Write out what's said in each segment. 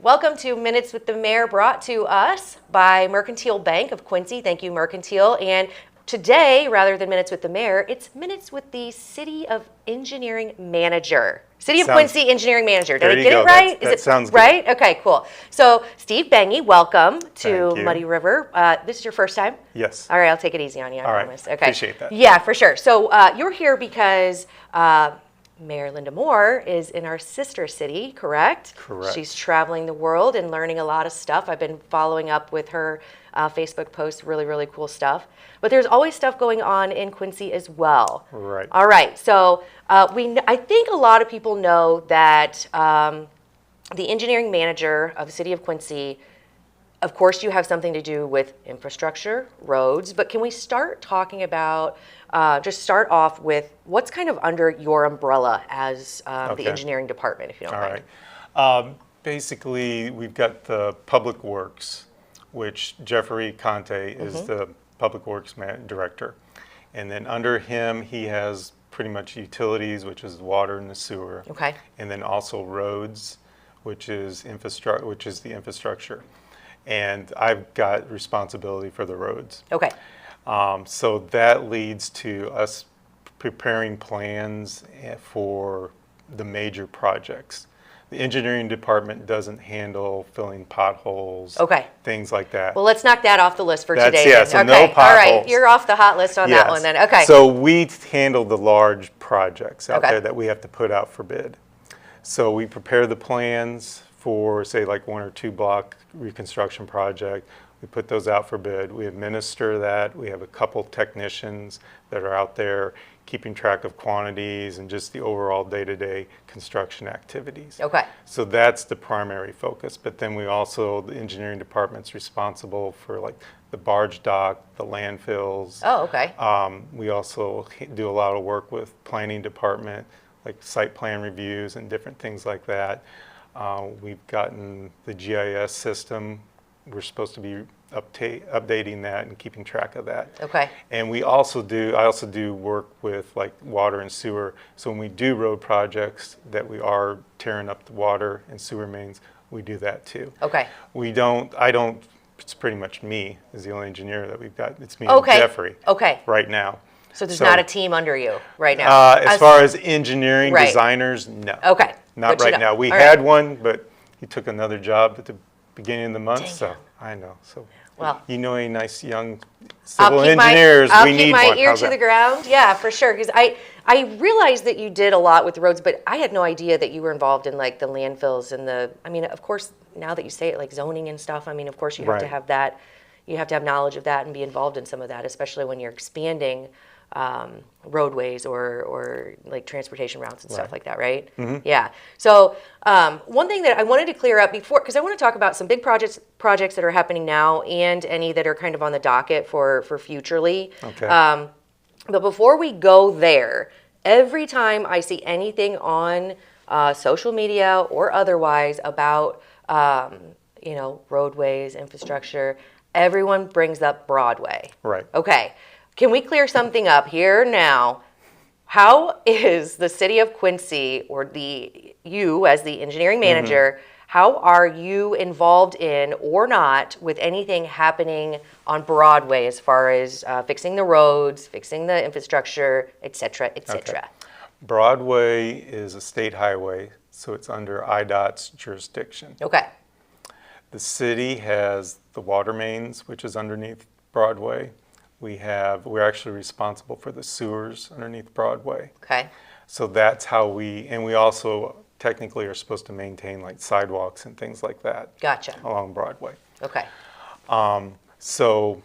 Welcome to Minutes with the Mayor, brought to us by Mercantile Bank of Quincy. Thank you, Mercantile. And today, rather than Minutes with the Mayor, it's Minutes with the City of Engineering Manager. City of Quincy Engineering Manager. Did I get it right? That sounds right? good. Okay, cool. So, Steve Bange, welcome to Muddy River. This is your first time? Yes. All right, I'll take it easy on you, I promise. Right. Okay. Appreciate that. Yeah, for sure. So, you're here because Mayor Linda Moore is in our sister city, correct? Correct. She's traveling the world and learning a lot of stuff. I've been following up with her Facebook posts, really, really cool stuff. But there's always stuff going on in Quincy as well. Right. All right. So I think a lot of people know that the engineering manager of the city of Quincy, of course, you have something to do with infrastructure, roads, but can we start talking about, just start off with what's kind of under your umbrella as the engineering department, if you don't mind. All right. Basically, we've got the Public Works, which Jeffrey Conte is the Public Works Director. And then under him, he has pretty much utilities, which is the water and the sewer. Okay. And then also roads, which is the infrastructure. And I've got responsibility for the roads. Okay. So that leads to us preparing plans for the major projects. The engineering department doesn't handle filling potholes, things like that. Well, let's knock that off the list for today. Yeah, so okay. no potholes. All right, you're off the hot list on that one then. Okay. So we handle the large projects out there that we have to put out for bid. So we prepare the plans for, say, like 1 or 2 block reconstruction project. We put those out for bid. We administer that. We have a couple technicians that are out there keeping track of quantities and just the overall day-to-day construction activities. Okay. So that's the primary focus. But then we also, the engineering department's responsible for like the barge dock, the landfills. Oh, okay. We also do a lot of work with planning department, like site plan reviews and different things like that. We've gotten the GIS system. We're supposed to be updating that and keeping track of that. Okay. And I also do work with like water and sewer. So when we do road projects that we are tearing up the water and sewer mains, we do that too. Okay. It's pretty much me as the only engineer that we've got. It's me and Jeffrey right now. So there's not a team under you right now? As far as engineering designers, no. Okay. Not right now. We had one, but he took another job at the beginning of the month. So I know. So you know, any nice young civil engineers, we need one. I'll keep my ear to the ground. Yeah, for sure. Because I realized that you did a lot with the roads, but I had no idea that you were involved in like the landfills and of course, now that you say it, like zoning and stuff, of course you have to have that. You have to have knowledge of that and be involved in some of that, especially when you're expanding roadways or like transportation routes and stuff like that, right? Yeah. So one thing that I wanted to clear up before, because I want to talk about some big projects that are happening now and any that are kind of on the docket for futurely. Okay. But before we go there, every time I see anything on social media or otherwise about roadways, infrastructure, everyone brings up Broadway. Right. Okay. Can we clear something up here now? How is the city of Quincy, or you as the engineering manager, how are you involved in or not with anything happening on Broadway as far as fixing the roads, fixing the infrastructure, et cetera, et cetera? Okay. Broadway is a state highway, so it's under IDOT's jurisdiction. Okay. The city has the water mains, which is underneath Broadway. We're actually responsible for the sewers underneath Broadway. Okay. So that's how we also technically are supposed to maintain like sidewalks and things like that. Gotcha. Along Broadway. Okay. So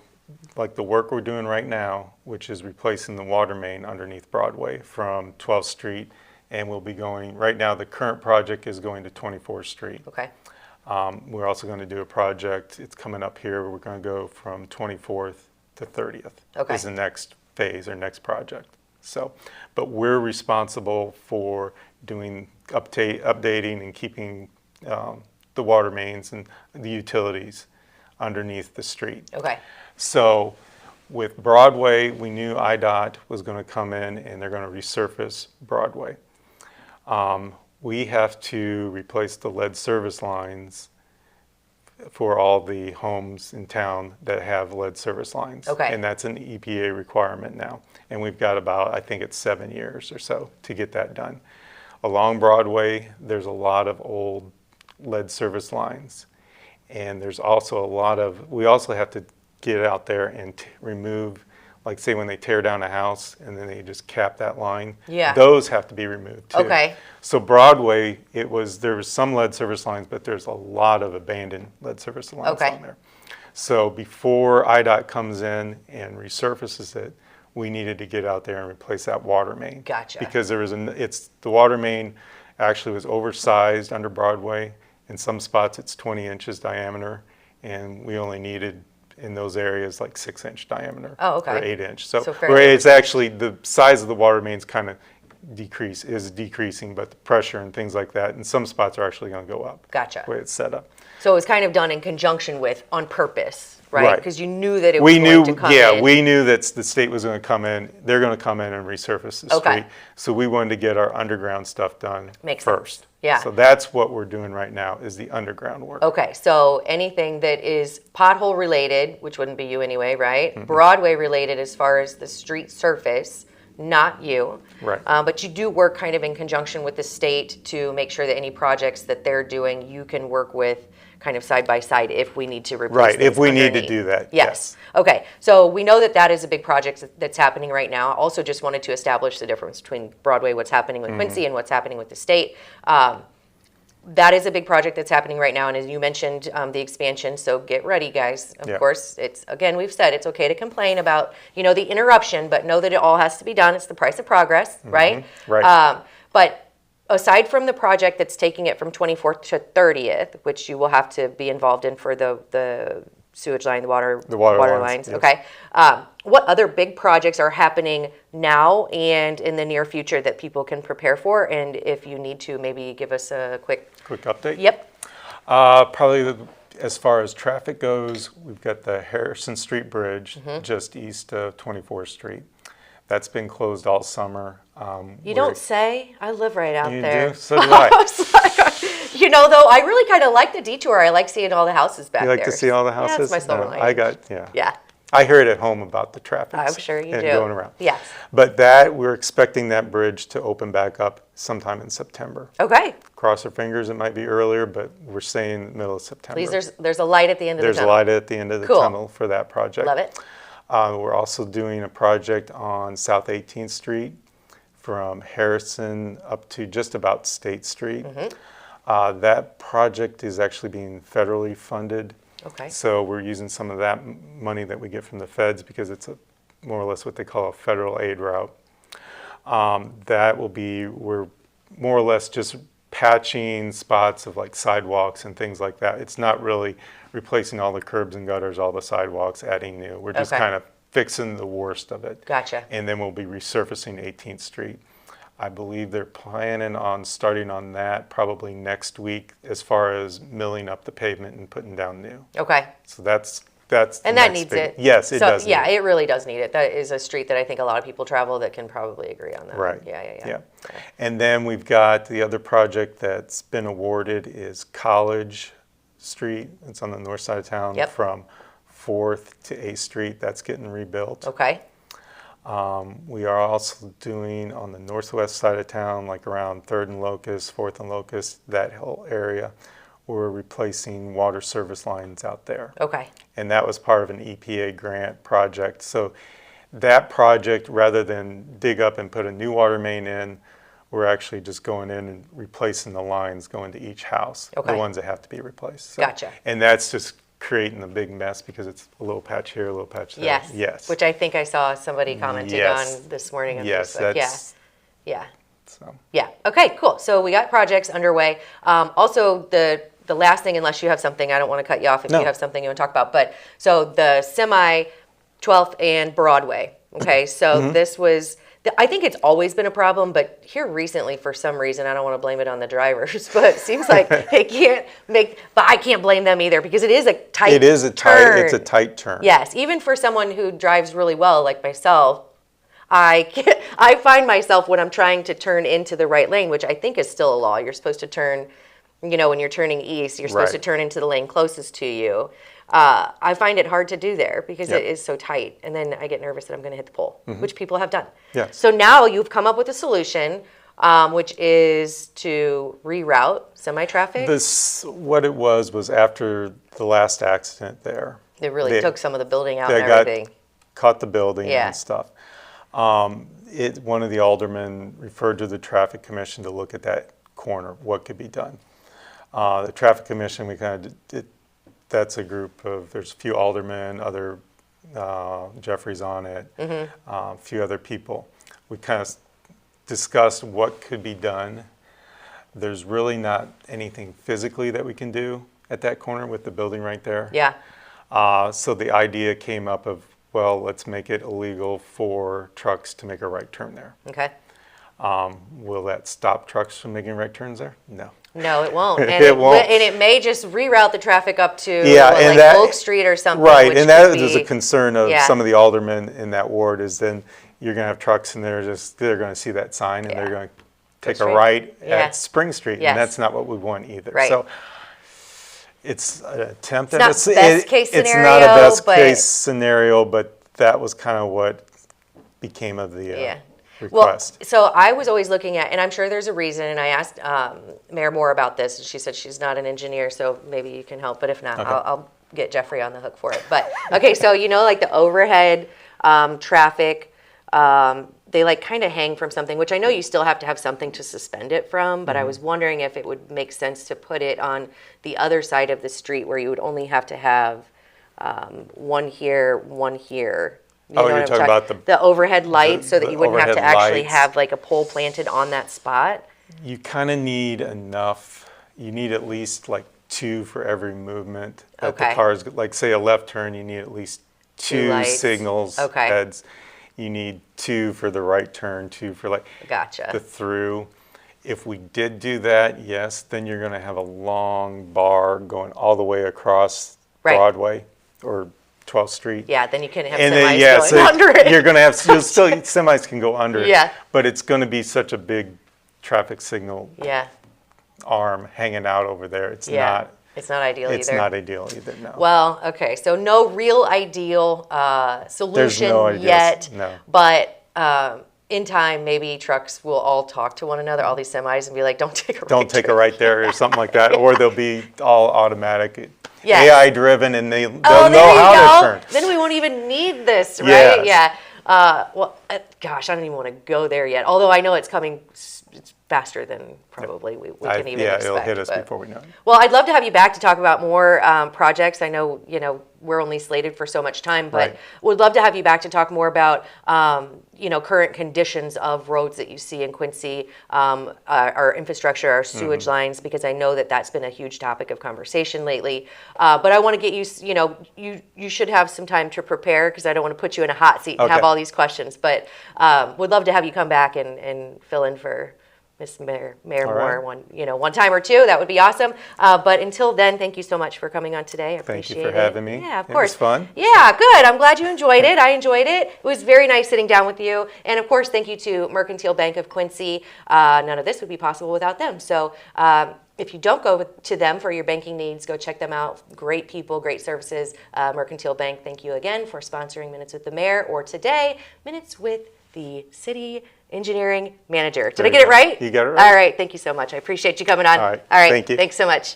like the work we're doing right now, which is replacing the water main underneath Broadway from 12th Street, and we'll be going, right now the current project is going to 24th Street. Okay. We're also going to do a project, it's coming up here, we're going to go from 24th to 30th is the next phase or next project. So, but we're responsible for doing updating and keeping the water mains and the utilities underneath the street. Okay. So with Broadway, we knew IDOT was going to come in and they're going to resurface Broadway. We have to replace the lead service lines for all the homes in town that have lead service lines. Okay. And that's an EPA requirement now. And we've got about, I think it's 7 years or so to get that done. Along Broadway, there's a lot of old lead service lines. And there's also a lot of, we also have to get out there and remove, like say when they tear down a house and then they just cap that line. Yeah. Those have to be removed too. Okay. So Broadway, there was some lead service lines, but there's a lot of abandoned lead service lines Okay. on there. So before IDOT comes in and resurfaces it, we needed to get out there and replace that water main. Gotcha. Because the water main actually was oversized under Broadway. In some spots, it's 20 inches diameter, and we only needed in those areas like 6-inch diameter. Oh, okay. Or 8-inch. So fairly where it's actually the size of the water mains kind of is decreasing, but the pressure and things like that in some spots are actually going to go up. Gotcha. The way it's set up. So it was kind of done in conjunction with, on purpose, right? Right. Because you knew that it was going to come in. We knew that the state was going to come in. They're going to come in and resurface the Okay. street. So we wanted to get our underground stuff done Makes sense. first. Yeah. So that's what we're doing right now is the underground work. Okay, so anything that is pothole related, which wouldn't be you anyway, right? Mm-hmm. Broadway related as far as the street surface, not you. Right. But you do work kind of in conjunction with the state to make sure that any projects that they're doing, you can work with kind of side by side if we need to replace Right, if things we need to underneath. do that, Yes. Okay, so we know that that is a big project that's happening right now. Also just wanted to establish the difference between Broadway, what's happening with Quincy, and what's happening with the state. That is a big project that's happening right now, and as you mentioned, the expansion, so get ready, guys. Of Yeah. course, it's, again, we've said it's okay to complain about, the interruption, but know that it all has to be done. It's the price of progress, right? Right. But aside from the project that's taking it from 24th to 30th, which you will have to be involved in for the sewage line, the water lines, yes. okay. What other big projects are happening now and in the near future that people can prepare for? And if you need to, maybe give us a quick update? Yep. Probably as far as traffic goes, we've got the Harrison Street Bridge just east of 24th Street. That's been closed all summer. You don't say. I live right out there. You do? So do I. Though, I really kind of like the detour. I like seeing all the houses back You there. like to see all the houses? Yeah, it's my summer language. Yeah. I hear it at home about the traffic. I'm sure you and do. Going around. Yes. But we're expecting that bridge to open back up sometime in September. Okay. Cross our fingers, it might be earlier, but we're saying middle of September. Please, there's a light at the end of the There's tunnel. a light at the end of the Cool. tunnel for that project. Love it. We're also doing a project on South 18th Street from Harrison up to just about State Street. That project is actually being federally funded. Okay. So we're using some of that money that we get from the feds because it's more or less what they call a federal aid route. We're more or less just patching spots of like sidewalks and things like that. It's not really replacing all the curbs and gutters, all the sidewalks, adding new. We're just Okay. kind of fixing the worst of it. Gotcha. And then we'll be resurfacing 18th Street. I believe they're planning on starting on that probably next week as far as milling up the pavement and putting down new. Okay. So that's And that needs it. Yes, it does. Yeah, need it really does need it. That is a street that I think a lot of people travel that can probably agree on that. Right. Yeah. And then we've got the other project that's been awarded is College Street. It's on the north side of town Yep. from 4th to 8th Street. That's getting rebuilt. Okay. We are also doing on the northwest side of town, like around 3rd and Locust, 4th and Locust, that whole area. We're replacing water service lines out there. Okay. And that was part of an EPA grant project. So that project, rather than dig up and put a new water main in, we're actually just going in and replacing the lines going to each house, Okay. the ones that have to be replaced. So, Gotcha. And that's just creating a big mess because it's a little patch here, a little patch there. Yes. Yes. Which I think I saw somebody commenting Yes. on this morning on Yes, Facebook. that's- Yeah. So. Yeah. Okay, cool. So we got projects underway. Also, the last thing, unless you have something, I don't want to cut you off if No. you have something you want to talk about, but so the semi 12th and Broadway. Okay, so this was, I think it's always been a problem, but here recently, for some reason, I don't want to blame it on the drivers, but it seems like they can't but I can't blame them either because it is a tight It is a turn. it's a tight turn. Yes, even for someone who drives really well, like myself, I find myself when I'm trying to turn into the right lane, which I think is still a law. You're supposed to turn when you're turning east, you're supposed to turn into the lane closest to you. I find it hard to do there because it is so tight. And then I get nervous that I'm going to hit the pole, which people have done. Yes. So now you've come up with a solution, which is to reroute semi-traffic. What it was after the last accident there. It really took some of the building out and everything. Caught the building and stuff. One of the aldermen referred to the traffic commission to look at that corner, what could be done. The traffic commission, we kind of did, that's a group of, there's a few aldermen, other, Jeffrey's on it, a few other people. We kind of discussed what could be done. There's really not anything physically that we can do at that corner with the building right there. Yeah. So the idea came up of, well, let's make it illegal for trucks to make a right turn there. Okay. Will that stop trucks from making right turns there? No. No, it won't. And it won't. And it may just reroute the traffic up to Oak Street or something. Right, and that is a concern of some of the aldermen in that ward, is then you're going to have trucks and they're going to see that sign and they're going to take a right at Spring Street, and that's not what we want either. Right. So it's an attempt at it. Best case scenario, it's not a best case scenario, but that was kind of what became of the request. Well, so I was always looking at, and I'm sure there's a reason, and I asked Mayor Moore about this, and she said she's not an engineer, so maybe you can help, but if not, I'll get Jeffrey on the hook for it. But, okay, so like the overhead traffic, they kind of hang from something, which I know you still have to have something to suspend it from, but I was wondering if it would make sense to put it on the other side of the street where you would only have to have one here, one here. You're talking about the overhead lights, so that you wouldn't have to actually have a pole planted on that spot? You kind of need enough. You need at least 2 for every movement that the cars, say a left turn, you need at least two signals heads. You need 2 for the right turn, 2 for the through. If we did do that, yes, then you're going to have a long bar going all the way across Broadway or 12th Street. Yeah, then you can have semis going under it. You're going to have, semis can go under it. But it's going to be such a big traffic signal arm hanging out over there. It's not ideal either. It's not ideal either, no. Well, okay, so no real ideal solution yet. No. But in time, maybe trucks will all talk to one another, all these semis, and be like, don't take a right Don't take turn. a right there or something like that. Or they'll be all automatic, AI driven, and they'll know how to turn. Then we won't even need this, right? Yes. Yeah. Gosh, I don't even want to go there yet. Although I know it's coming. It's faster than probably we can even expect. It'll hit us before we know it. Well, I'd love to have you back to talk about more projects. I know, we're only slated for so much time, but would love to have you back to talk more about, current conditions of roads that you see in Quincy, our infrastructure, our sewage lines, because I know that that's been a huge topic of conversation lately. But I want to get you, you should have some time to prepare, because I don't want to put you in a hot seat and have all these questions. But would love to have you come back and fill in for Miss Mayor Moore one time or two. That would be awesome. But until then, thank you so much for coming on today. I appreciate it. Thank you for having me. Yeah, of course. It was fun. Yeah, good. I'm glad you enjoyed it. I enjoyed it. It was very nice sitting down with you. And of course, thank you to Mercantile Bank of Quincy. None of this would be possible without them. So if you don't go to them for your banking needs, go check them out. Great people, great services. Mercantile Bank, thank you again for sponsoring Minutes with the Mayor, or today, Minutes with the City Engineering Manager. Did I get it right? You got it right. All right. Thank you so much. I appreciate you coming on. All right. All right. Thank you. Thanks so much.